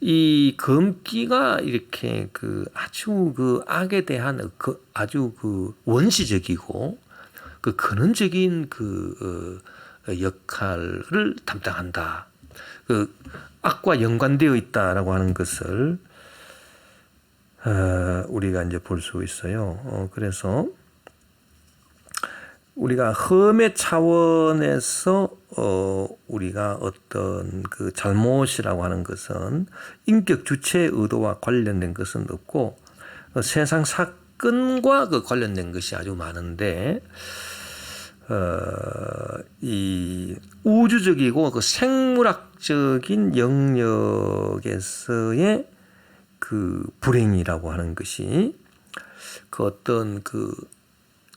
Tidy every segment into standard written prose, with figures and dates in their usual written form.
이 검기가 이렇게 그 아주 그 악에 대한 그 아주 그 원시적이고 그 근원적인 그 역할을 담당한다. 그 악과 연관되어 있다라고 하는 것을 우리가 이제 볼 수 있어요. 그래서 우리가 험의 차원에서 우리가 어떤 그 잘못이라고 하는 것은 인격 주체의 의도와 관련된 것은 없고 세상 사건과 그 관련된 것이 아주 많은데 이 우주적이고 그 생물학적인 영역에서의 그 불행이라고 하는 것이 그 어떤 그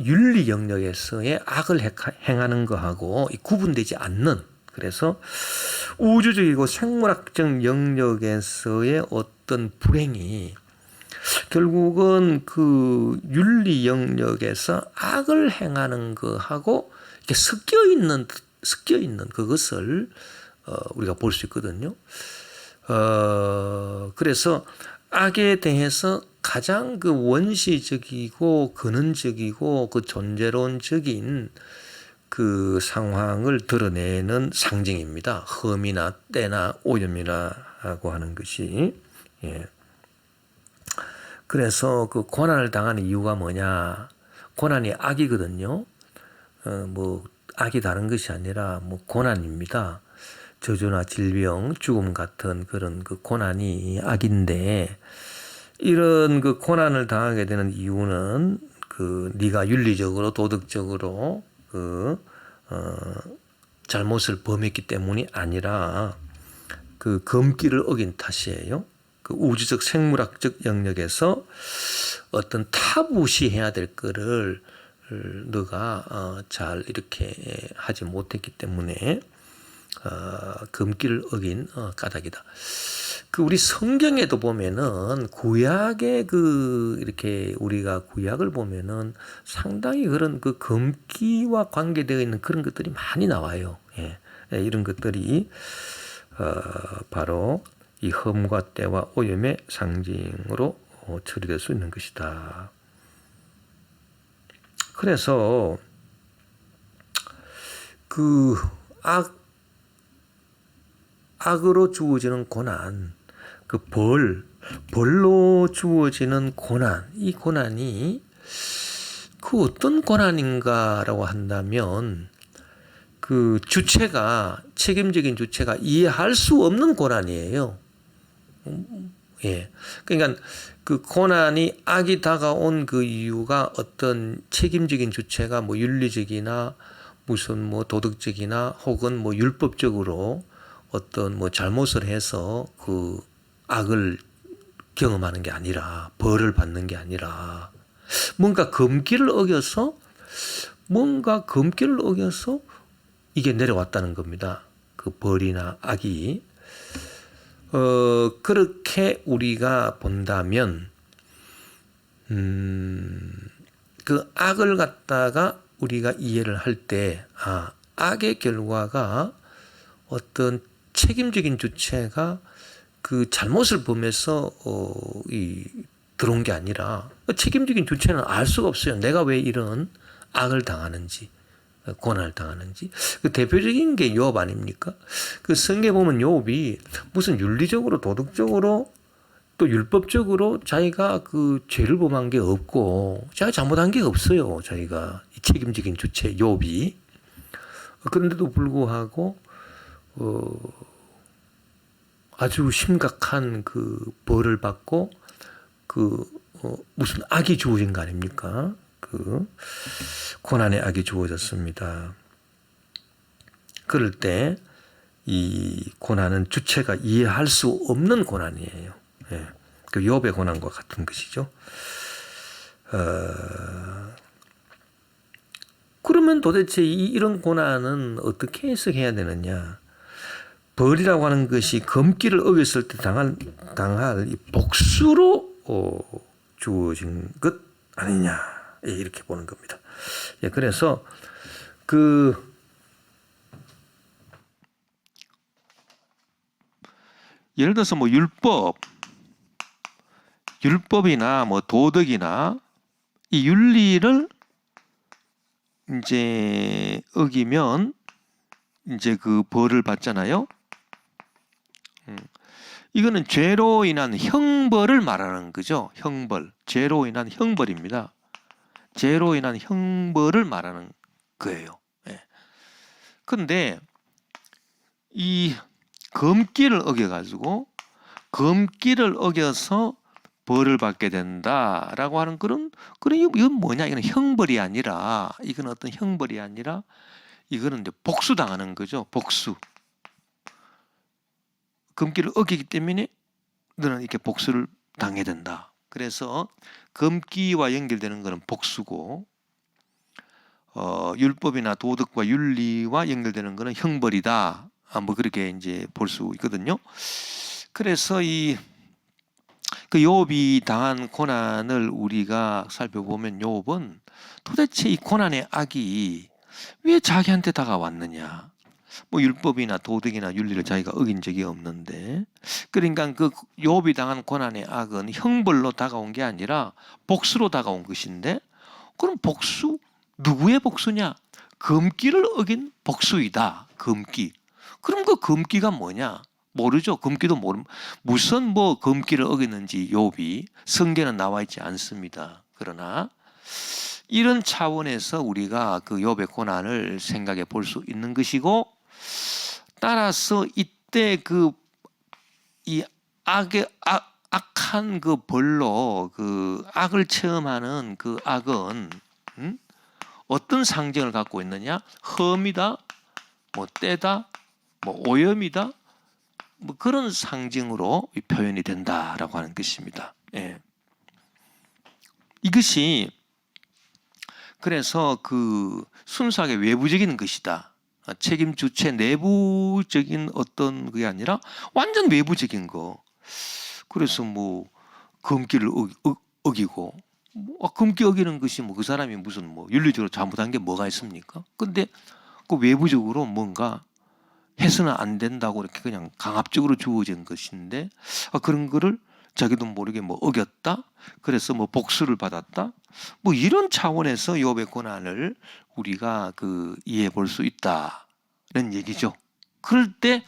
윤리 영역에서의 악을 행하는 것하고 구분되지 않는, 그래서 우주적이고 생물학적 영역에서의 어떤 불행이 결국은 그 윤리 영역에서 악을 행하는 것하고 이렇게 섞여 있는 그것을 우리가 볼 수 있거든요. 그래서 악에 대해서 가장 그 원시적이고 근원적이고 그 존재론적인 그 상황을 드러내는 상징입니다. 험이나 때나 오염이라고 하는 것이. 예. 그래서 그 고난을 당하는 이유가 뭐냐? 고난이 악이거든요. 뭐 악이 다른 것이 아니라 뭐 고난입니다. 저주나 질병, 죽음 같은 그런 그 고난이 악인데, 이런 그 고난을 당하게 되는 이유는 그 네가 윤리적으로 도덕적으로 그 잘못을 범했기 때문이 아니라 그 검기를 어긴 탓이에요. 그 우주적 생물학적 영역에서 어떤 타부시해야 될 거를 너가 잘 이렇게 하지 못했기 때문에 금기를 어긴 까닭이다. 그 우리 성경에도 보면은 구약의 그 이렇게 우리가 구약을 보면은 상당히 그런 그 금기와 관계되어 있는 그런 것들이 많이 나와요. 예. 이런 것들이 바로 이 험과 때와 오염의 상징으로 처리될 수 있는 것이다. 그래서 그 악으로 주어지는 고난, 그 벌로 주어지는 고난, 이 고난이 그 어떤 고난인가라고 한다면 그 주체가, 책임적인 주체가 이해할 수 없는 고난이에요. 예. 그러니까 그 고난이 악이 다가온 그 이유가 어떤 책임적인 주체가 뭐 윤리적이나 무슨 뭐 도덕적이나 혹은 뭐 율법적으로 어떤 뭐 잘못을 해서 그 악을 경험하는 게 아니라, 벌을 받는 게 아니라 뭔가 검기를 어겨서 이게 내려왔다는 겁니다. 그 벌이나 악이. 그렇게 우리가 본다면 그 악을 갖다가 우리가 이해를 할 때 악의 결과가 어떤 책임적인 주체가 그 잘못을 범해서 들어온 게 아니라, 책임적인 주체는 알 수가 없어요. 내가 왜 이런 악을 당하는지, 고난을 당하는지. 그 대표적인 게 욥 아닙니까? 그 성경에 보면 욥이 무슨 윤리적으로 도덕적으로 또 율법적으로 자기가 그 죄를 범한 게 없고 자기가 잘못한 게 없어요. 자기가 이 책임적인 주체 욥이. 그런데도 불구하고 아주 심각한 그 벌을 받고 무슨 악이 주어진 거 아닙니까? 그 고난의 악이 주어졌습니다. 그럴 때 이 고난은 주체가 이해할 수 없는 고난이에요. 예. 그 욥의 고난과 같은 것이죠. 그러면 도대체 이런 고난은 어떻게 해석해야 되느냐? 벌이라고 하는 것이 검기를 어겼을 때 당할 이 복수로 주어진 것 아니냐, 이렇게 보는 겁니다. 예, 그래서 예를 들어서 뭐 율법이나 뭐 도덕이나 이 윤리를 이제 어기면 이제 그 벌을 받잖아요. 이거는 죄로 인한 형벌을 말하는 거죠. 형벌. 죄로 인한 형벌입니다. 죄로 인한 형벌을 말하는 거예요. 예. 그런데 이 금기를 어겨가지고 금기를 어겨서 벌을 받게 된다라고 하는 그런 이건 뭐냐? 이건 형벌이 아니라 이건 어떤 형벌이 아니라 이거는 이제 복수당하는 거죠. 복수. 금기를 어기기 때문에 너는 이렇게 복수를 당해야 된다. 그래서 금기와 연결되는 것은 복수고 율법이나 도덕과 윤리와 연결되는 것은 형벌이다. 뭐 그렇게 이제 볼 수 있거든요. 그래서 그 욥이 당한 고난을 우리가 살펴보면 욥은 도대체 이 고난의 악이 왜 자기한테 다가왔느냐? 뭐 율법이나 도덕이나 윤리를 자기가 어긴 적이 없는데, 그러니까 그 욥이 당한 고난의 악은 형벌로 다가온 게 아니라 복수로 다가온 것인데, 그럼 복수 누구의 복수냐? 금기를 어긴 복수이다. 금기. 그럼 그 금기가 뭐냐? 모르죠. 금기도 무슨 뭐 금기를 어겼는지 욥이 성경에는 나와 있지 않습니다. 그러나 이런 차원에서 우리가 그 욥의 고난을 생각해 볼 수 있는 것이고, 따라서 이때 이 악한 그 벌로 그 악을 체험하는 그 악은 어떤 상징을 갖고 있느냐? 험이다, 뭐 때다, 뭐 오염이다, 뭐 그런 상징으로 표현이 된다라고 하는 것입니다. 예. 이것이 그래서 그 순수하게 외부적인 것이다. 책임 주체 내부적인 어떤 그게 아니라 완전 외부적인 거. 그래서 뭐 금기를 어기고 금기 어기는 것이 뭐 그 사람이 무슨 뭐 윤리적으로 잘못한 게 뭐가 있습니까? 근데 그 외부적으로 뭔가 해서는 안 된다고 이렇게 그냥 강압적으로 주어진 것인데 그런 거를 자기도 모르게 뭐 어겼다. 그래서 뭐 복수를 받았다. 뭐 이런 차원에서 욥의 고난을 우리가 이해해 볼 수 있다는 얘기죠. 그럴 때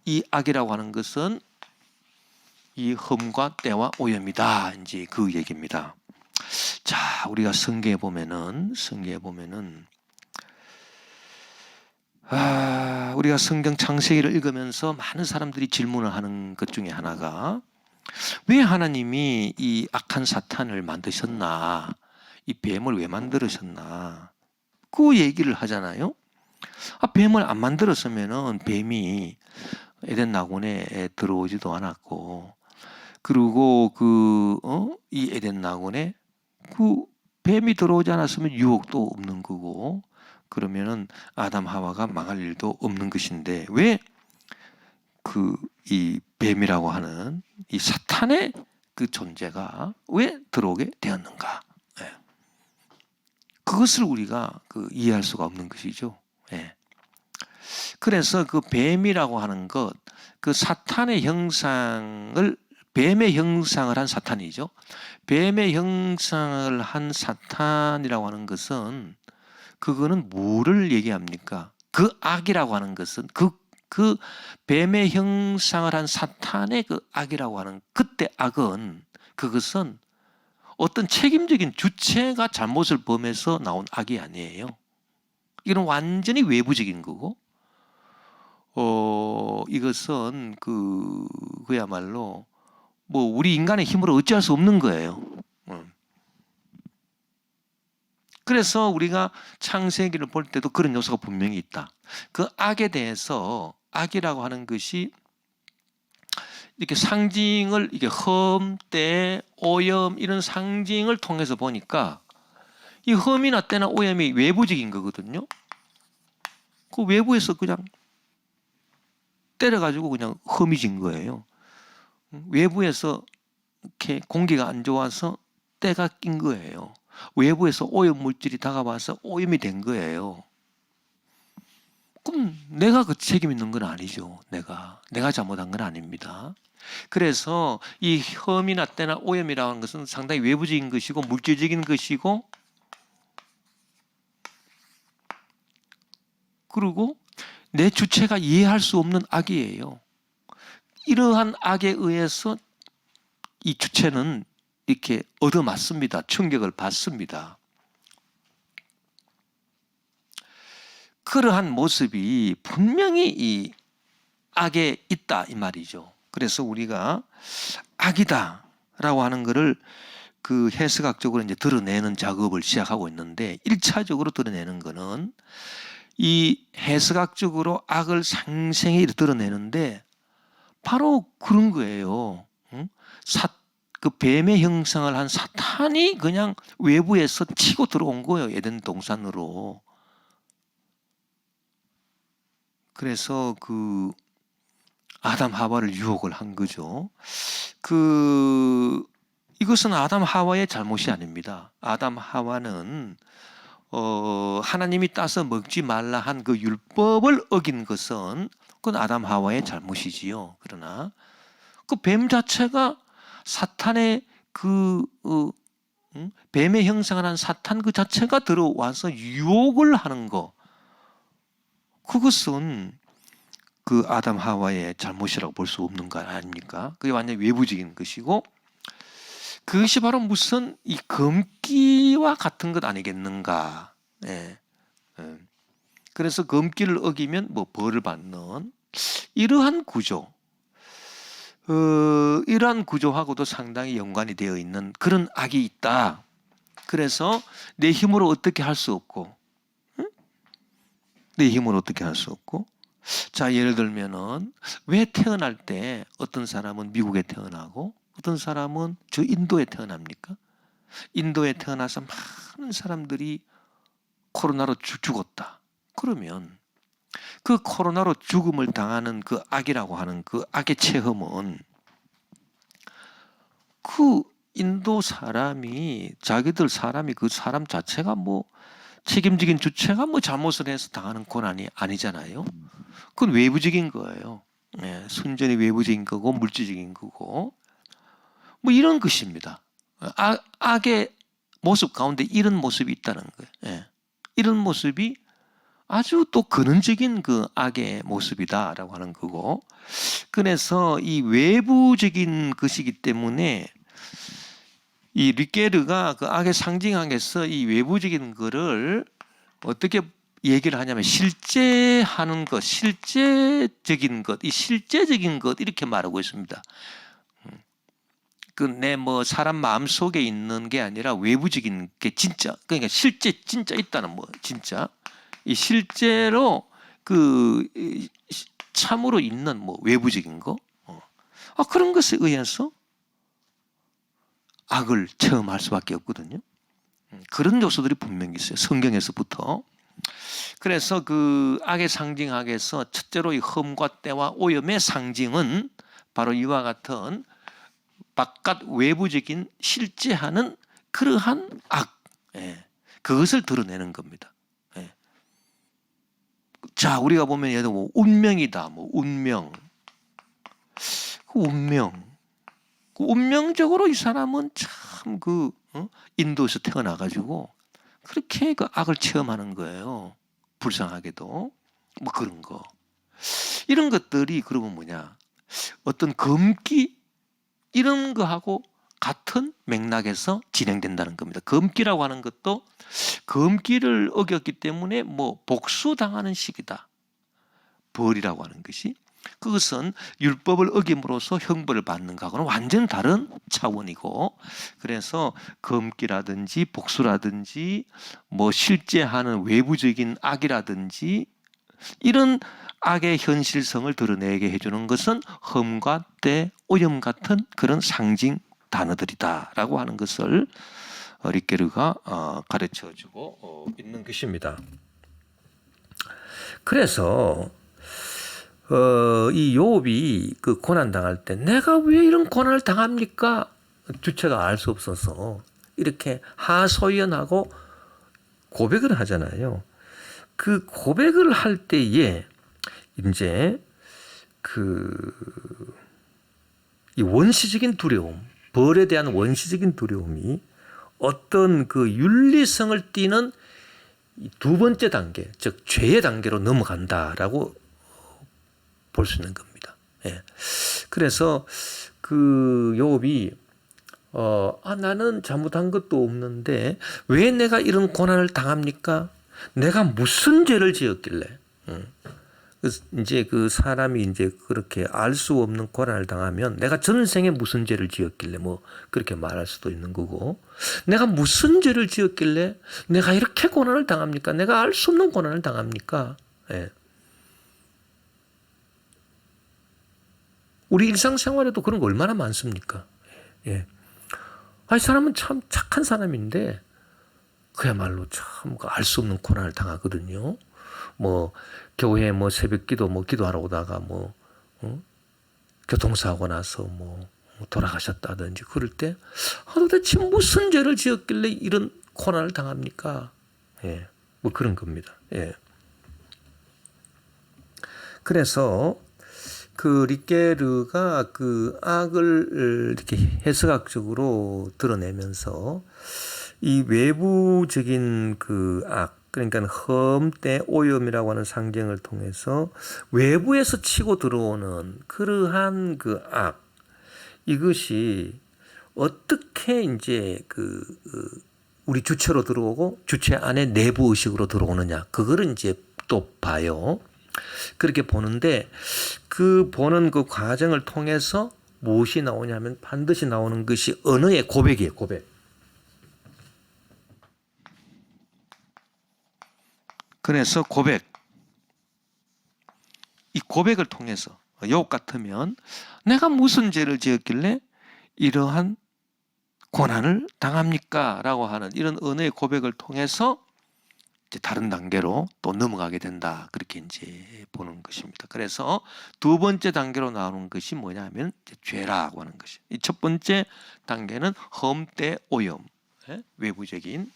이 악이라고 하는 것은 이 험과 때와 오염이다. 이제 그 얘기입니다. 자, 우리가 성경에 보면은 우리가 성경 창세기를 읽으면서 많은 사람들이 질문을 하는 것 중에 하나가 왜 하나님이 이 악한 사탄을 만드셨나? 이 뱀을 왜 만들으셨나? 그 얘기를 하잖아요. 뱀을 안 만들었으면은 뱀이 에덴 낙원에 들어오지도 않았고, 그리고 이 에덴 낙원에 그 뱀이 들어오지 않았으면 유혹도 없는 거고, 그러면은 아담 하와가 망할 일도 없는 것인데 왜 이 뱀이라고 하는 이 사탄의 그 존재가 왜 들어오게 되었는가? 예. 그것을 우리가 이해할 수가 없는 것이죠. 예. 그래서 그 뱀이라고 하는 것, 그 사탄의 형상을 뱀의 형상을 한 사탄이죠. 뱀의 형상을 한 사탄이라고 하는 것은 그거는 뭐를 얘기합니까? 그 악이라고 하는 것은 그 뱀의 형상을 한 사탄의 그 악이라고 하는 그때 악은 그것은 어떤 책임적인 주체가 잘못을 범해서 나온 악이 아니에요. 이건 완전히 외부적인 거고, 이것은 그야말로 뭐 우리 인간의 힘으로 어찌할 수 없는 거예요. 그래서 우리가 창세기를 볼 때도 그런 요소가 분명히 있다. 그 악에 대해서 악이라고 하는 것이 이렇게 상징을 이게 험, 때, 오염 이런 상징을 통해서 보니까 이 험이나 때나 오염이 외부적인 거거든요. 그 외부에서 그냥 때려가지고 그냥 험이 진 거예요. 외부에서 이렇게 공기가 안 좋아서 때가 낀 거예요. 외부에서 오염 물질이 다가와서 오염이 된 거예요. 그럼 내가 그 책임 있는 건 아니죠. 내가 잘못한 건 아닙니다. 그래서 이 혐의나 때나 오염이라고 하는 것은 상당히 외부적인 것이고 물질적인 것이고, 그리고 내 주체가 이해할 수 없는 악이에요. 이러한 악에 의해서 이 주체는 이렇게 얻어맞습니다. 충격을 받습니다. 그러한 모습이 분명히 이 악에 있다 이 말이죠. 그래서 우리가 악이다라고 하는 것을 그 해석학적으로 이제 드러내는 작업을 시작하고 있는데, 1차적으로 드러내는 것은 이 해석학적으로 악을 상생히 드러내는데 바로 그런 거예요. 그 뱀의 형상을 한 사탄이 그냥 외부에서 치고 들어온 거예요. 에덴 동산으로. 그래서 그 아담 하와를 유혹을 한 거죠. 이것은 아담 하와의 잘못이 아닙니다. 아담 하와는 하나님이 따서 먹지 말라 한 그 율법을 어긴 것은 그건 아담 하와의 잘못이지요. 그러나 그 뱀 자체가 사탄의 뱀의 형상을 한 사탄 그 자체가 들어와서 유혹을 하는 거, 그것은 그 아담 하와의 잘못이라고 볼 수 없는 거 아닙니까? 그게 완전히 외부적인 것이고, 그것이 바로 무슨 이 금기와 같은 것 아니겠는가? 예. 그래서 금기를 어기면 뭐 벌을 받는 이러한 구조, 이러한 구조하고도 상당히 연관이 되어 있는 그런 악이 있다. 그래서 내 힘으로 어떻게 할 수 없고, 내 힘으로 어떻게 할 수 없고. 자, 예를 들면은 왜 태어날 때 어떤 사람은 미국에 태어나고 어떤 사람은 저 인도에 태어납니까? 인도에 태어나서 많은 사람들이 코로나로 죽었다. 그러면 그 코로나로 죽음을 당하는 그 악이라고 하는 그 악의 체험은 그 인도 사람이 사람이 그 사람 자체가 뭐 책임적인 주체가 뭐 잘못을 해서 당하는 고난이 아니잖아요. 그건 외부적인 거예요. 예, 순전히 외부적인 거고 물질적인 거고 뭐 이런 것입니다. 악의 모습 가운데 이런 모습이 있다는 거예요. 예, 이런 모습이 아주 또 근원적인 그 악의 모습이다라고 하는 거고, 그래서 이 외부적인 것이기 때문에 이 리케르가 그 악의 상징학에서 이 외부적인 거를 어떻게 얘기를 하냐면 실제하는 것, 실제적인 것, 이 실제적인 것 이렇게 말하고 있습니다. 그 내 뭐 사람 마음 속에 있는 게 아니라 외부적인 게 진짜, 그러니까 실제 진짜 있다는 뭐 진짜 이 실제로 그 참으로 있는 뭐 외부적인 거, 그런 것에 의해서 악을 체험할 수밖에 없거든요. 그런 요소들이 분명히 있어요. 성경에서부터. 그래서 그 악의 상징학에서 첫째로 이 흠과 때와 오염의 상징은 바로 이와 같은 바깥 외부적인 실제하는 그러한 악, 그것을 드러내는 겁니다. 자, 우리가 보면 예를 들어 뭐 운명이다, 뭐 운명, 운명적으로 이 사람은 참 인도에서 태어나가지고 그렇게 그 악을 체험하는 거예요. 불쌍하게도 뭐 그런 거, 이런 것들이 그러면 뭐냐, 어떤 금기 이런 거하고 같은 맥락에서 진행된다는 겁니다. 금기라고 하는 것도 금기를 어겼기 때문에 뭐 복수당하는 식이다. 벌이라고 하는 것이, 그것은 율법을 어김으로써 형벌을 받는 것하고는 완전 다른 차원이고, 그래서 금기라든지 복수라든지 뭐 실제 하는 외부적인 악이라든지 이런 악의 현실성을 드러내게 해주는 것은 흠과 때, 오염 같은 그런 상징 단어들이다라고 하는 것을 리케르가 가르쳐주고 있는 것입니다. 그래서 이 욥이 그 고난 당할 때 내가 왜 이런 고난을 당합니까? 주체가 알 수 없어서 이렇게 하소연하고 고백을 하잖아요. 그 고백을 할 때에 이제 이 원시적인 두려움, 벌에 대한 원시적인 두려움이 어떤 그 윤리성을 띠는 두 번째 단계, 즉 죄의 단계로 넘어간다라고 볼 수 있는 겁니다. 예. 그래서 그 욥이 나는 잘못한 것도 없는데 왜 내가 이런 고난을 당합니까? 내가 무슨 죄를 지었길래? 이제 그 사람이 이제 그렇게 알 수 없는 고난을 당하면 내가 전생에 무슨 죄를 지었길래 뭐 그렇게 말할 수도 있는 거고, 내가 무슨 죄를 지었길래 내가 이렇게 고난을 당합니까? 내가 알 수 없는 고난을 당합니까? 예. 우리 일상생활에도 그런 거 얼마나 많습니까? 예. 이 사람은 참 착한 사람인데 그야말로 참 알 수 없는 고난을 당하거든요. 뭐 교회 뭐 새벽기도 뭐 기도하러 오다가 교통사고 나서 뭐 돌아가셨다든지 그럴 때 도대체 무슨 죄를 지었길래 이런 고난을 당합니까? 예, 뭐 그런 겁니다. 예. 그래서 그 리케르가 그 악을 이렇게 해석학적으로 드러내면서 이 외부적인 그 악, 그러니까 험때 오염이라고 하는 상징을 통해서 외부에서 치고 들어오는 그러한 그 악, 이것이 어떻게 이제 우리 주체로 들어오고 주체 안에 내부 의식으로 들어오느냐, 그거를 이제 또 봐요. 그렇게 보는데 그 보는 그 과정을 통해서 무엇이 나오냐면 반드시 나오는 것이 언어의 고백이에요. 고백. 그래서 고백. 이 고백을 통해서 욥 같으면 내가 무슨 죄를 지었길래 이러한 고난을 당합니까? 라고 하는 이런 언어의 고백을 통해서 이제 다른 단계로 또 넘어가게 된다. 그렇게 이제 보는 것입니다. 그래서 두 번째 단계로 나오는 것이 뭐냐면 죄라고 하는 것이. 이 첫 번째 단계는 험때 오염, 외부적인.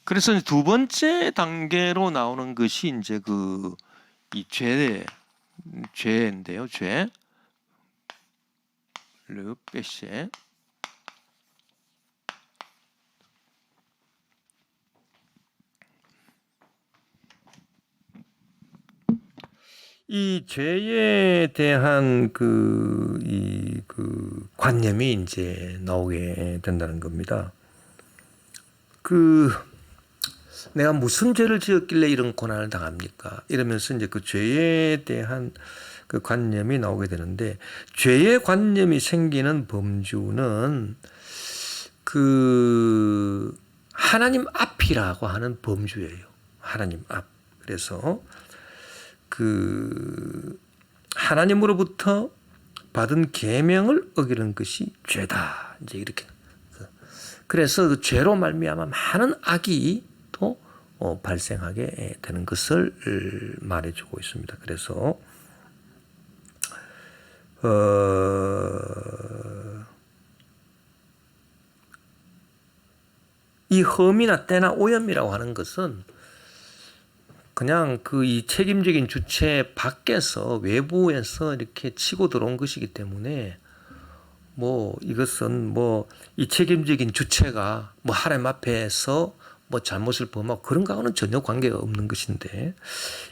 그래서 두 번째 단계로 나오는 것이 이제 이 죄인데요. 죄. 르 빼쉐. 이 죄에 대한 관념이 이제 나오게 된다는 겁니다. 내가 무슨 죄를 지었길래 이런 고난을 당합니까? 이러면서 이제 그 죄에 대한 그 관념이 나오게 되는데, 죄의 관념이 생기는 범주는 하나님 앞이라고 하는 범주예요. 하나님 앞. 그래서 하나님으로부터 받은 계명을 어기는 것이 죄다. 이제 이렇게. 그래서 그 죄로 말미암아 많은 악이 또 발생하게 되는 것을 말해주고 있습니다. 그래서 이 험이나 때나 오염이라고 하는 것은 그냥 이 책임적인 주체 밖에서 외부에서 이렇게 치고 들어온 것이기 때문에 이것은 이 책임적인 주체가 하나님 앞에서 잘못을 범하고 그런 거하고는 전혀 관계가 없는 것인데,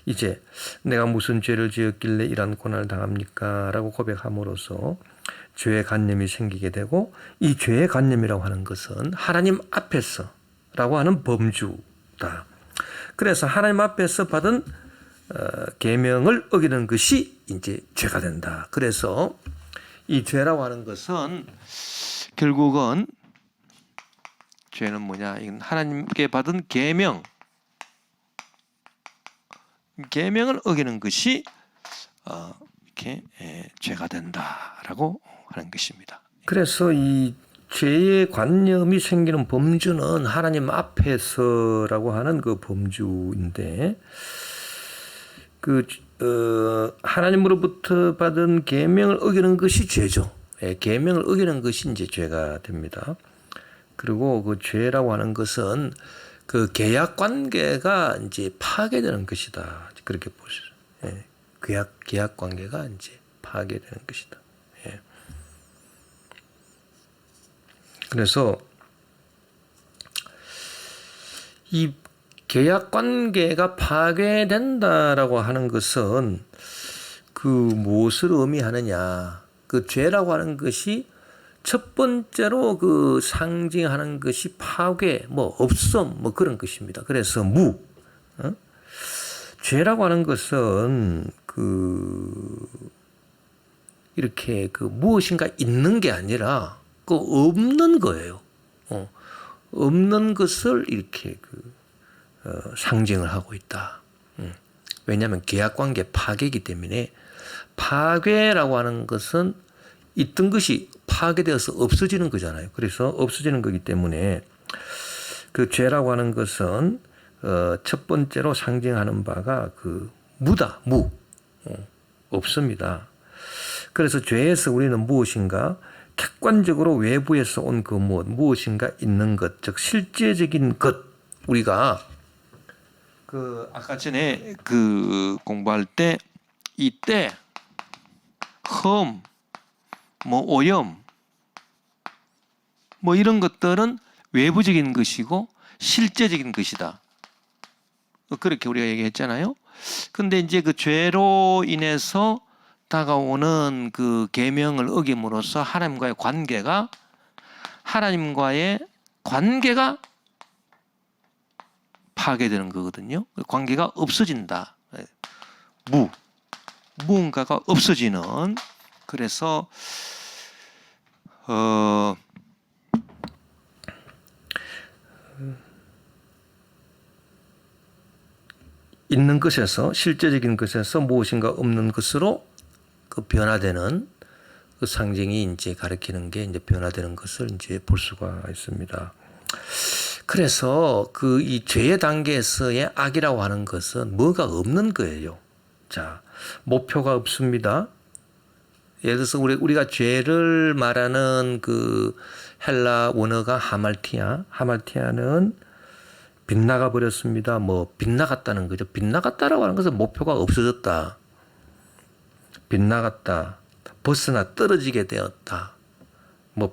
이제 내가 무슨 죄를 지었길래 이러한 고난을 당합니까? 라고 고백함으로써 죄의 관념이 생기게 되고, 이 죄의 관념이라고 하는 것은 하나님 앞에서 라고 하는 범주다. 그래서 하나님 앞에서 받은 계명을 어기는 것이 이제 죄가 된다. 그래서 이 죄라고 하는 것은 결국은 죄는 뭐냐? 이건 하나님께 받은 계명을 어기는 것이 이렇게 죄가 된다라고 하는 것입니다. 그래서 이 죄의 관념이 생기는 범주는 하나님 앞에서라고 하는 그 범주인데, 하나님으로부터 받은 계명을 어기는 것이 죄죠. 예, 계명을 어기는 것이 이제 죄가 됩니다. 그리고 그 죄라고 하는 것은 그 계약 관계가 이제 파괴되는 것이다. 그렇게 보시죠. 예, 계약 관계가 이제 파괴되는 것이다. 예. 그래서 이 계약 관계가 파괴된다라고 하는 것은 그 무엇을 의미하느냐? 그 죄라고 하는 것이 첫 번째로 그 상징하는 것이 파괴, 뭐 없음, 뭐 그런 것입니다. 그래서 죄라고 하는 것은 이렇게 무엇인가 있는 게 아니라 없는 거예요. 없는 것을 이렇게 상징을 하고 있다. 왜냐하면 계약관계 파괴이기 때문에 파괴라고 하는 것은 있던 것이 파괴되어서 없어지는 거잖아요. 그래서 없어지는 거기 때문에 그 죄라고 하는 것은 첫 번째로 상징하는 바가 무다, 없습니다. 그래서 죄에서 우리는 무엇인가 객관적으로 외부에서 온 그 무엇인가 있는 것, 즉 실제적인 것, 우리가 아까 전에 공부할 때 이때 흠, 오염, 이런 것들은 외부적인 것이고 실제적인 것이다. 그렇게 우리가 얘기했잖아요. 근데 이제 그 죄로 인해서 다가오는 그 계명을 어김으로써 하나님과의 관계가 파괴되는 거거든요. 관계가 없어진다. 무언가가 없어지는. 그래서 있는 것에서 실제적인 것에서 무엇인가 없는 것으로 변화되는 그 상징이 이제 가리키는 게 이제 변화되는 것을 이제 볼 수가 있습니다. 그래서 이 죄의 단계에서의 악이라고 하는 것은 뭐가 없는 거예요. 자, 목표가 없습니다. 예를 들어서 우리가 죄를 말하는 헬라 원어가 하말티아는 빗나가 버렸습니다. 빗나갔다는 거죠. 빗나갔다라고 하는 것은 목표가 없어졌다. 빗나갔다. 벗어나 떨어지게 되었다.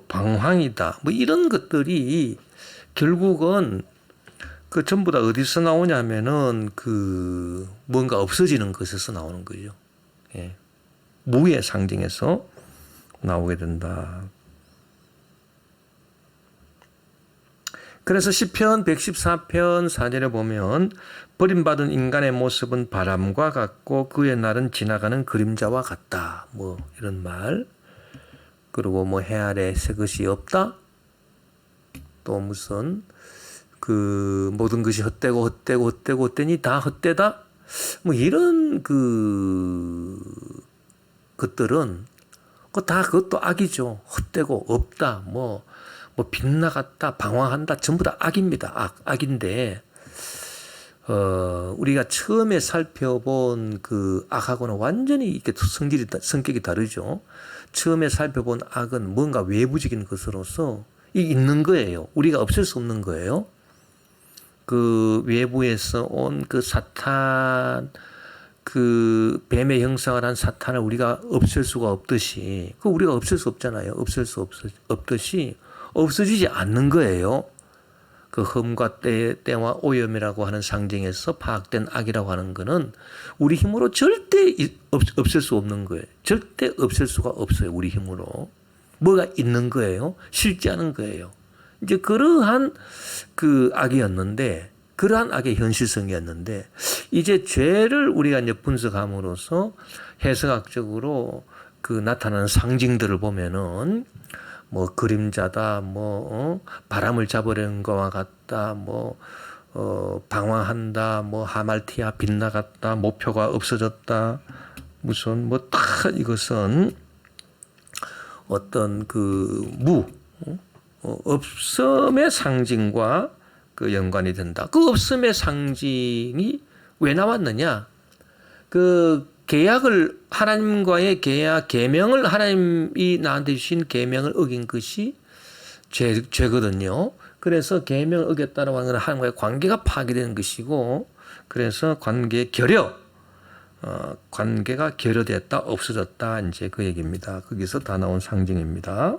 방황이다. 이런 것들이 결국은 전부 다 어디서 나오냐면은 뭔가 없어지는 것에서 나오는 거죠. 예. 무의 상징에서 나오게 된다. 그래서 시편 114편 4절에 보면 버림받은 인간의 모습은 바람과 같고 그의 날은 지나가는 그림자와 같다. 이런 말. 그리고 해 아래 새 것이 없다. 또 무슨 모든 것이 헛되니 다 헛되다. 이런 것들은 그것도 악이죠. 헛되고 없다. 빗나갔다, 방황한다, 전부 다 악입니다. 악인데, 우리가 처음에 살펴본 악하고는 완전히 이렇게 성격이 다르죠. 처음에 살펴본 악은 뭔가 외부적인 것으로서 있는 거예요. 우리가 없앨 수 없는 거예요. 외부에서 온 사탄, 뱀의 형상을 한 사탄을 우리가 없앨 수가 없듯이, 우리가 없앨 수 없잖아요. 없앨 수 없듯이, 없어지지 않는 거예요. 흠과 때와 오염이라고 하는 상징에서 파악된 악이라고 하는 거는 우리 힘으로 절대 없앨 수 없는 거예요. 절대 없앨 수가 없어요. 우리 힘으로. 뭐가 있는 거예요. 실제하는 거예요. 이제 그러한 악이었는데, 그러한 악의 현실성이었는데, 이제 죄를 우리가 이제 분석함으로써 해석학적으로 나타나는 상징들을 보면은 그림자다, 바람을 잡으려는 것과 같다, 방황한다, 하말티아 빗나갔다, 목표가 없어졌다, 무슨 다 이것은 어떤 없음의 상징과 연관이 된다. 없음의 상징이 왜 나왔느냐? 계약을 하나님과의 계약 계명을 하나님이 나한테 주신 계명을 어긴 것이 죄거든요. 그래서 계명을 어겼다라고 하는 건 하나님과의 관계가 파괴되는 것이고 그래서 관계가 결여됐다 없어졌다 이제 그 얘기입니다. 거기서 다 나온 상징입니다.